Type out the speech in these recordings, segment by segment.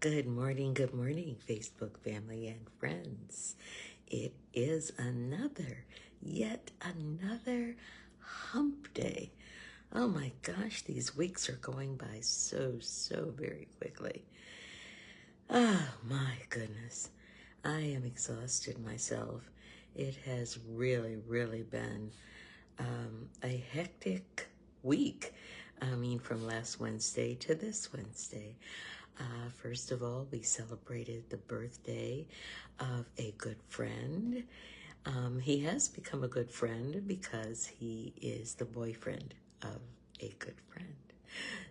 Good morning, Facebook family and friends. It is yet another hump day. Oh my gosh, these weeks are going by so very quickly. Oh my goodness. I am exhausted myself. It has really been a hectic week. I mean, from last Wednesday to this Wednesday. First of all, we celebrated the birthday of a good friend. He has become a good friend because he is the boyfriend of a good friend.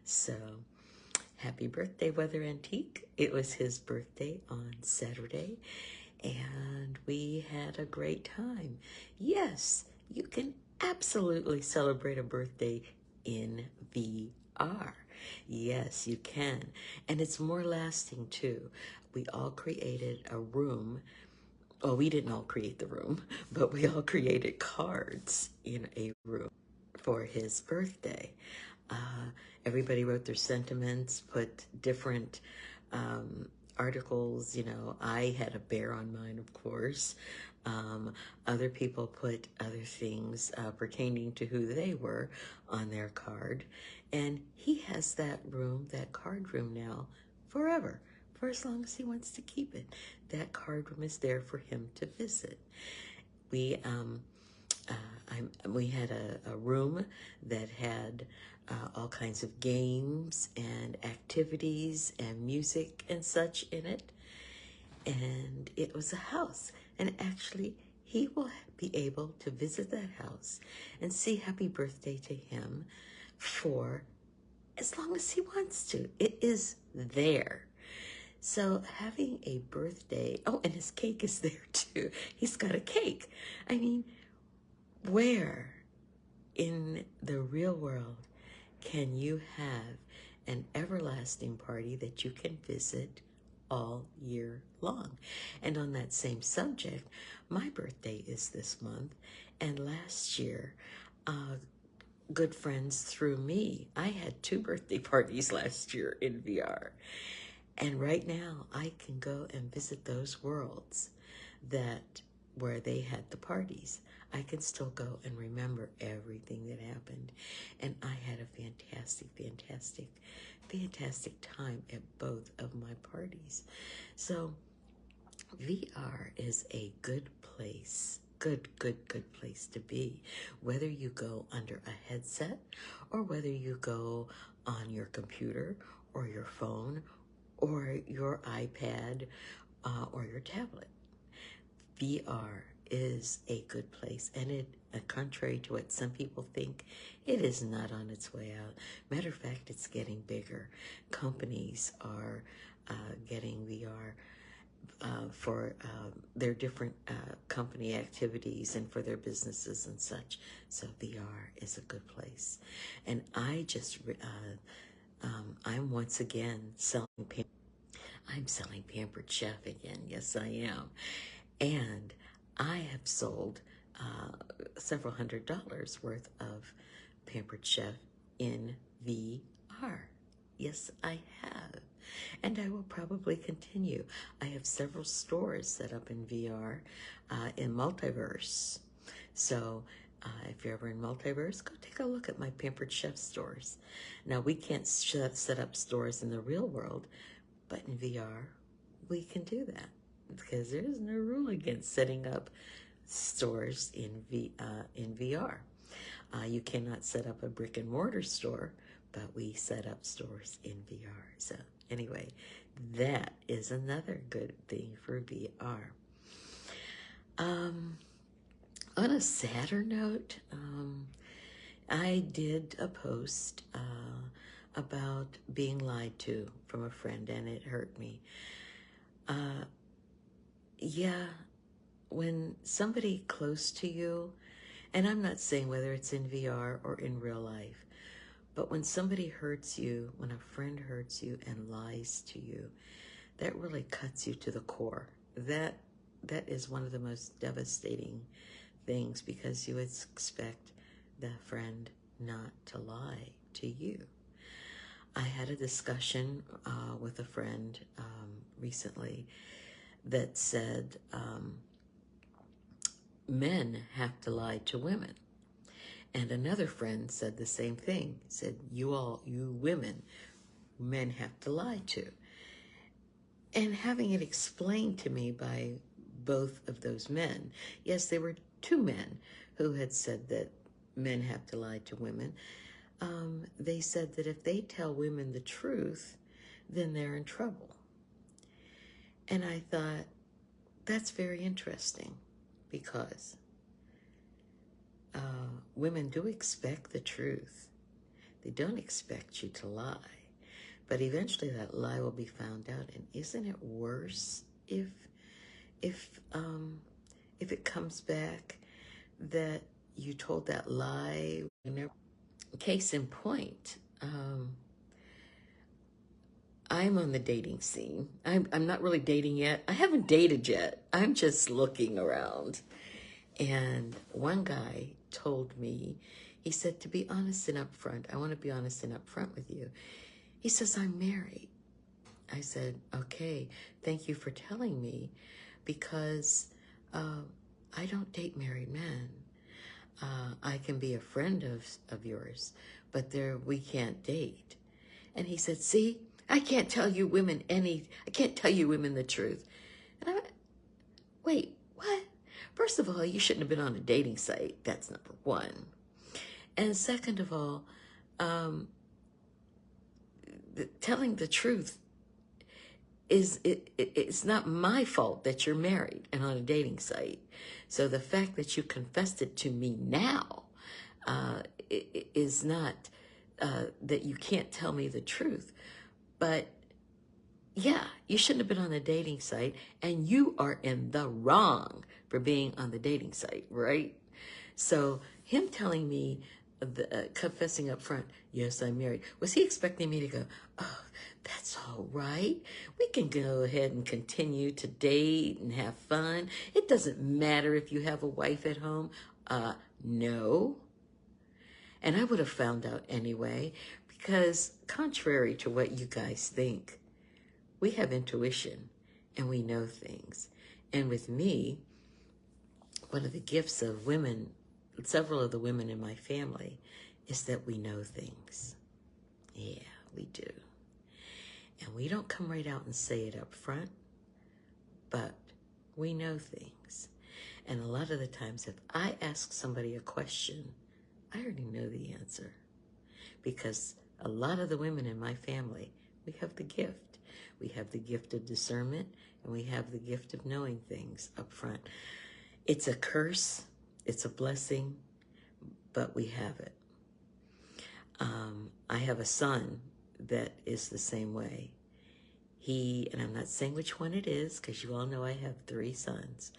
So, happy birthday, Weather Antique. It was his birthday on Saturday, and we had a great time. Yes, you can absolutely celebrate a birthday in VR. Yes, you can. And it's more lasting too. We all created a room. Well, we didn't all create the room, but we all created cards in a room for his birthday. Uh, Everybody wrote their sentiments, put different articles. I had a bear on mine, of course. Um, Other people put other things pertaining to who they were on their card. And he has that card room now forever, for as long as he wants to keep it. That card room is there for him to visit. We we had a room that had all kinds of games and activities and music and such in it. And it was a house. And actually, he will be able to visit that house and say happy birthday to him for as long as he wants to. It is there. So having a birthday, oh, and his cake is there too. He's got a cake. I mean, where in the real world can you have an everlasting party that you can visit all year long? And on that same subject, my birthday is this month, and last year, good friends through me, I had 2 birthday parties last year in VR. And right now, I can go and visit those worlds where they had the parties. I can still go and remember everything that happened. And I had a fantastic time at both of my parties. So VR is a good place. Good place to be. Whether you go under a headset or whether you go on your computer or your phone or your iPad or your tablet. VR is a good place, and contrary to what some people think, it is not on its way out. Matter of fact, it's getting bigger. Companies are getting VR for their different company activities and for their businesses and such. So VR is a good place. And I'm once again I'm selling Pampered Chef again. Yes, I am. And I have sold several $100s worth of Pampered Chef in VR. Yes, I have. And I will probably continue. I have several stores set up in VR in Multiverse. So if you're ever in Multiverse, go take a look at my Pampered Chef stores. Now, we can't set up stores in the real world, but in VR, we can do that because there is no rule against setting up stores in VR. You cannot set up a brick and mortar store, but we set up stores in VR. So anyway, that is another good thing for VR. On a sadder note, I did a post about being lied to from a friend, and it hurt me. Yeah, when somebody close to you, and I'm not saying whether it's in VR or in real life, but when somebody hurts you, when a friend hurts you and lies to you, that really cuts you to the core. That is one of the most devastating things because you would expect the friend not to lie to you. I had a discussion with a friend recently that said men have to lie to women. And another friend said the same thing, said, you women, men have to lie to. And having it explained to me by both of those men, yes, there were two men who had said that men have to lie to women. They said that if they tell women the truth, then they're in trouble. And I thought, that's very interesting, because women do expect the truth. They don't expect you to lie. But eventually that lie will be found out. And isn't it worse if it comes back that you told that lie? Case in point, I'm on the dating scene. I'm not really dating yet. I haven't dated yet. I'm just looking around. And one guy told me, he said, to be honest and upfront, I want to be honest and upfront with you. He says, I'm married. I said, okay, thank you for telling me, because I don't date married men. I can be a friend of yours, but we can't date. And he said, see, I can't tell you women the truth. And I went, wait, what? First of all, you shouldn't have been on a dating site. That's number one. And second of all, telling the truth it's not my fault that you're married and on a dating site. So the fact that you confessed it to me now is not that you can't tell me the truth. But yeah, you shouldn't have been on a dating site, and you are in the wrong for being on the dating site, right? So him telling me, confessing up front, yes, I'm married, was he expecting me to go, oh, that's all right. We can go ahead and continue to date and have fun. It doesn't matter if you have a wife at home. No. And I would have found out anyway, because contrary to what you guys think, we have intuition and we know things. And with me, one of the gifts of women, several of the women in my family, is that we know things. Yeah, we do. And we don't come right out and say it up front, but we know things. And a lot of the times, if I ask somebody a question, I already know the answer. Because a lot of the women in my family, we have the gift. We have the gift of discernment, and we have the gift of knowing things up front. It's a curse, it's a blessing, but we have it. I have a son that is the same way. And I'm not saying which one it is, because you all know I have 3 sons,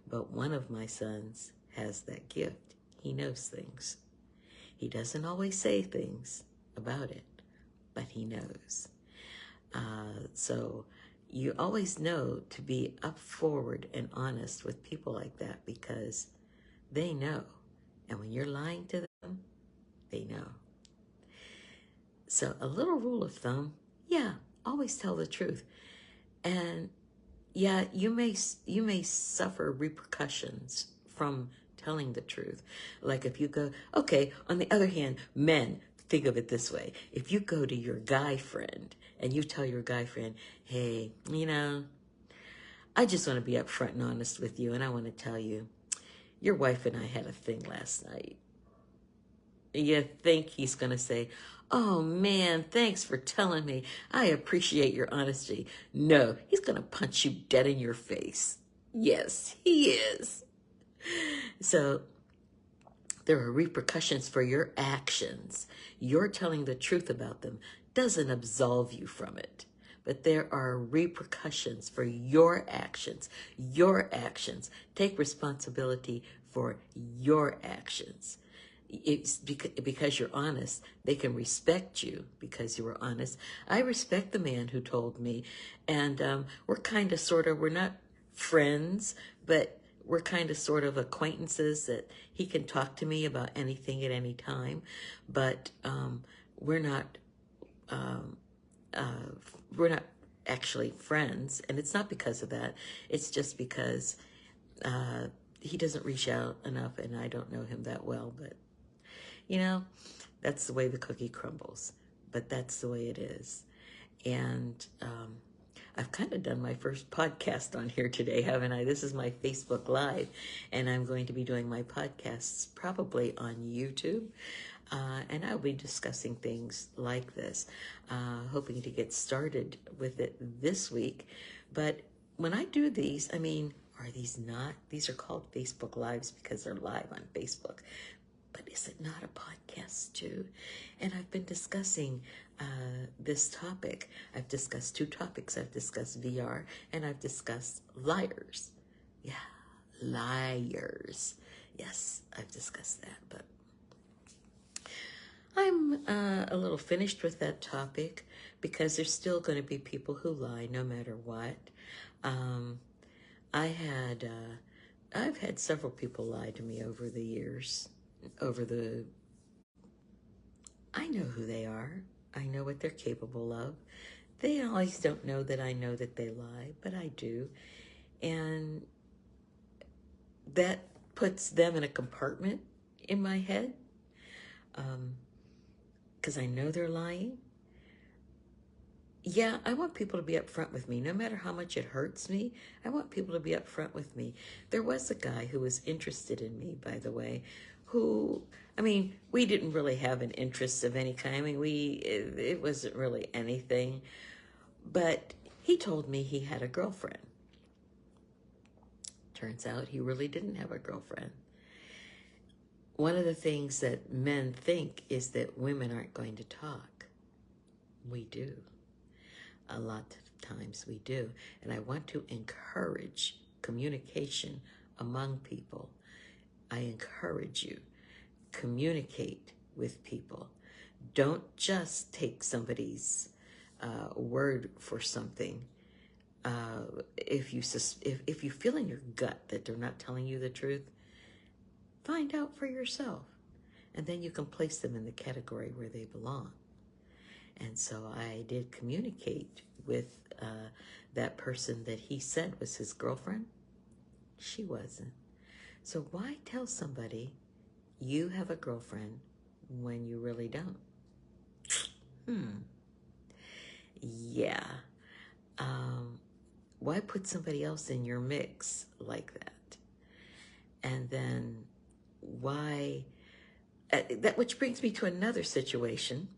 but one of my sons has that gift. He knows things. He doesn't always say things about it, but he knows. So you always know to be up forward and honest with people like that, because they know. And when you're lying to them, they know. So a little rule of thumb, yeah, always tell the truth. And yeah, you may suffer repercussions from telling the truth. Like if you go, okay, on the other hand, men, think of it this way. If you go to your guy friend and you tell your guy friend, hey, I just want to be upfront and honest with you, and I want to tell you, your wife and I had a thing last night. You think he's going to say, oh man, thanks for telling me. I appreciate your honesty. No, he's going to punch you dead in your face. Yes, he is. So there are repercussions for your actions. Your telling the truth about them doesn't absolve you from it. But there are repercussions for your actions. Your actions. Take responsibility for your actions. It's because you're honest, they can respect you because you were honest. I respect the man who told me, and we're kind of we're not friends, but we're kind of sort of acquaintances that he can talk to me about anything at any time, but we're not um, we're not actually friends, and it's not because of that. It's just because he doesn't reach out enough, and I don't know him that well. But you know, that's the way the cookie crumbles. But that's the way it is. And I've kind of done my first podcast on here today, haven't I? This is my Facebook Live, and I'm going to be doing my podcasts probably on YouTube. And I'll be discussing things like this, hoping to get started with it this week. But when I do these, I mean, are these not? These are called Facebook Lives because they're live on Facebook. But is it not a podcast too? And I've been discussing this topic. I've discussed two topics. I've discussed VR and I've discussed liars. Yeah, liars. Yes, I've discussed that, but I'm a little finished with that topic because there's still going to be people who lie no matter what. I've had several people lie to me over the years. I know who they are. I know what they're capable of. They always don't know that I know that they lie, but I do. And that puts them in a compartment in my head. Because I know they're lying. Yeah, I want people to be upfront with me. No matter how much it hurts me, I want people to be upfront with me. There was a guy who was interested in me, by the way, we didn't really have an interest of any kind. I mean, it wasn't really anything. But he told me he had a girlfriend. Turns out he really didn't have a girlfriend. One of the things that men think is that women aren't going to talk. We do. A lot of times we do. And I want to encourage communication among people. I encourage you, communicate with people. Don't just take somebody's word for something. If you feel in your gut that they're not telling you the truth, find out for yourself. And then you can place them in the category where they belong. And so I did communicate with that person that he said was his girlfriend. She wasn't. So why tell somebody you have a girlfriend when you really don't? Yeah. Why put somebody else in your mix like that? And then why... that which brings me to another situation.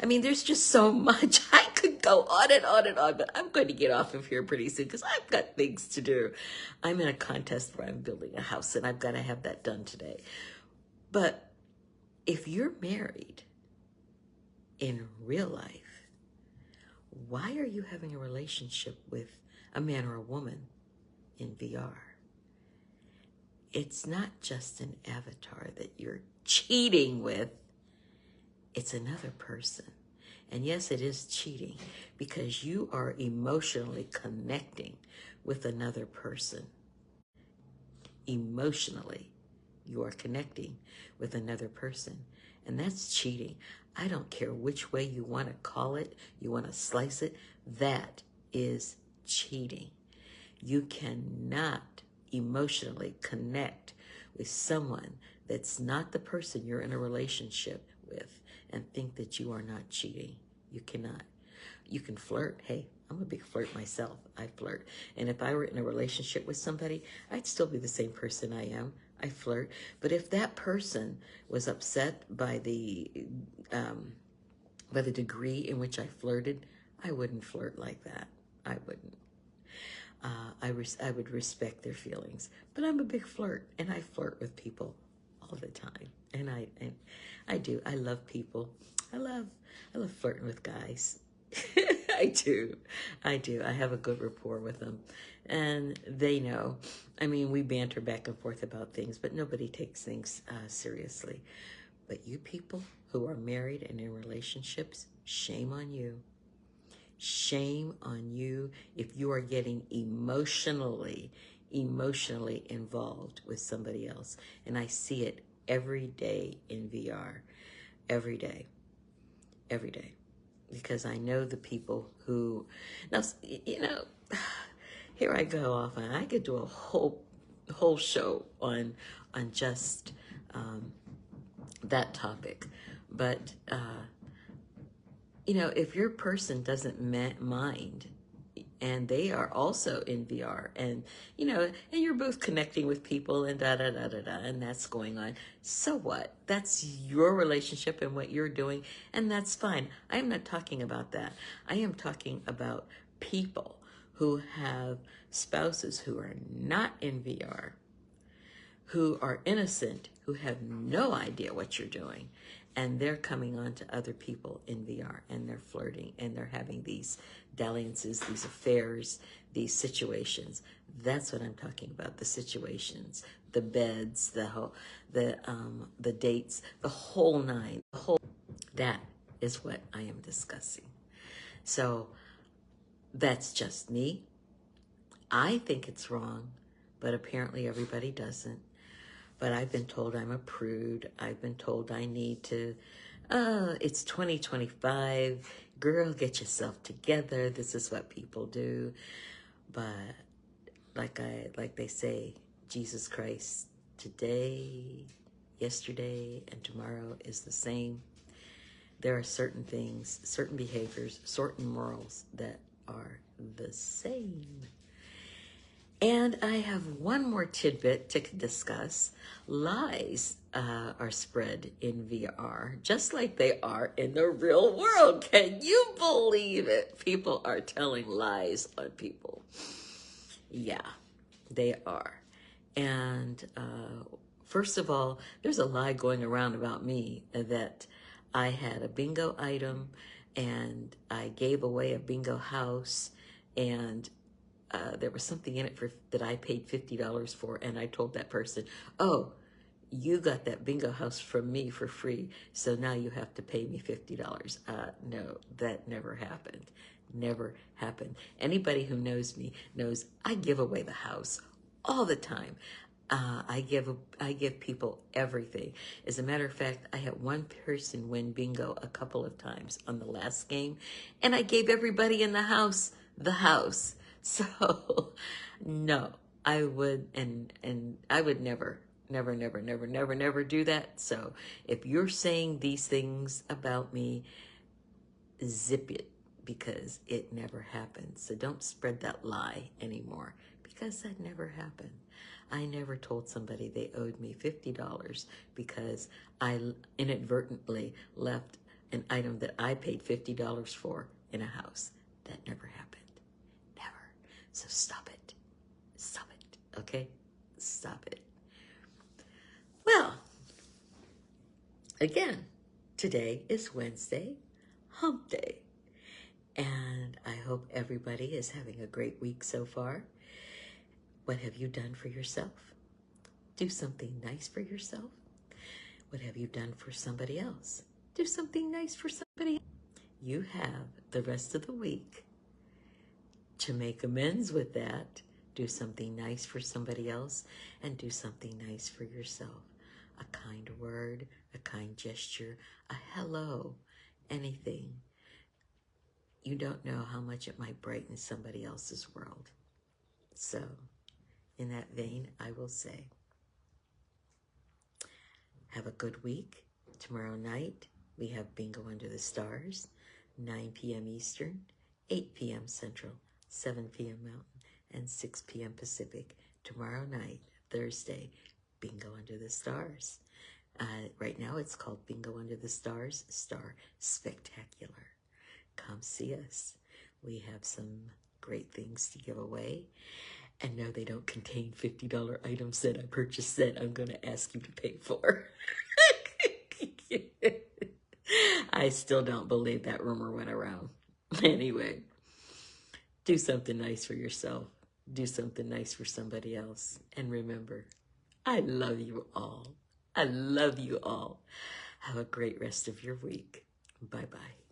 I mean, there's just so much. I could go on and on and on, but I'm going to get off of here pretty soon because I've got things to do. I'm in a contest where I'm building a house, and I've got to have that done today. But if you're married in real life, why are you having a relationship with a man or a woman in VR? It's not just an avatar that you're cheating with. It's another person. And yes, it is cheating because you are emotionally connecting with another person. Emotionally, you are connecting with another person. And that's cheating. I don't care which way you want to call it, you want to slice it, that is cheating. You cannot emotionally connect with someone that's not the person you're in a relationship with and think that you are not cheating. You cannot. You can flirt. Hey, I'm a big flirt myself. I flirt. And if I were in a relationship with somebody, I'd still be the same person I am. I flirt. But if that person was upset by the degree in which I flirted, I wouldn't flirt like that. I wouldn't. I would respect their feelings. But I'm a big flirt, and I flirt with people all the time. And I do. I love people. I love flirting with guys. I do. I have a good rapport with them. And they know. I mean, we banter back and forth about things, but nobody takes things seriously. But you people who are married and in relationships, shame on you. Shame on you if you are getting emotionally involved with somebody else. And I see it every day in VR. Every day. Every day. because I know the people who, now, here I go off, and I could do a whole show on just that topic. But if your person doesn't mind, and they are also in VR, and and you're both connecting with people, and da da da da da, and that's going on. So what? That's your relationship and what you're doing, and that's fine. I am not talking about that. I am talking about people who have spouses who are not in VR, who are innocent, who have no idea what you're doing, and they're coming on to other people in VR, and they're flirting, and they're having these dalliances, these affairs, these situations. That's what I'm talking about, the situations, the beds, the dates, the whole nine. That is what I am discussing. So that's just me. I think it's wrong, but apparently everybody doesn't. But I've been told I'm a prude. I've been told I need to, it's 2025. Girl, get yourself together. This is what people do. But like they say, Jesus Christ, today, yesterday, and tomorrow is the same. There are certain things, certain behaviors, certain morals that are the same. And I have one more tidbit to discuss. Lies are spread in VR, just like they are in the real world. Can you believe it? People are telling lies on people. Yeah, they are. And first of all, there's a lie going around about me that I had a bingo item and I gave away a bingo house, and there was something in it that I paid $50 for, and I told that person, oh, you got that bingo house from me for free, so now you have to pay me $50. No, that never happened. Never happened. Anybody who knows me knows I give away the house all the time. I give people everything. As a matter of fact, I had one person win bingo a couple of times on the last game, and I gave everybody in the house the house. So no, I would, and I would never do that. So if you're saying these things about me, zip it, because it never happened. So don't spread that lie anymore, because that never happened. I never told somebody they owed me $50 because I inadvertently left an item that I paid $50 for in a house. That never happened. Never. So stop it. Stop it. Okay? Stop it. Well, again, today is Wednesday, hump day. And I hope everybody is having a great week so far. What have you done for yourself? Do something nice for yourself. What have you done for somebody else? Do something nice for somebody else. You have the rest of the week to make amends with that. Do something nice for somebody else, and do something nice for yourself. A kind word, a kind gesture, a hello, anything. You don't know how much it might brighten somebody else's world. So, in that vein, I will say, have a good week. Tomorrow night, we have Bingo Under the Stars, 9 p.m. Eastern, 8 p.m. Central, 7 p.m. Mountain, and 6 p.m. Pacific. Tomorrow night, Thursday, Bingo Under the Stars. Right now, it's called Bingo Under the Stars, Star Spectacular. Come see us. We have some great things to give away. And no, they don't contain $50 items that I purchased that I'm going to ask you to pay for. I still don't believe that rumor went around. Anyway, do something nice for yourself. Do something nice for somebody else. And remember, I love you all. I love you all. Have a great rest of your week. Bye-bye.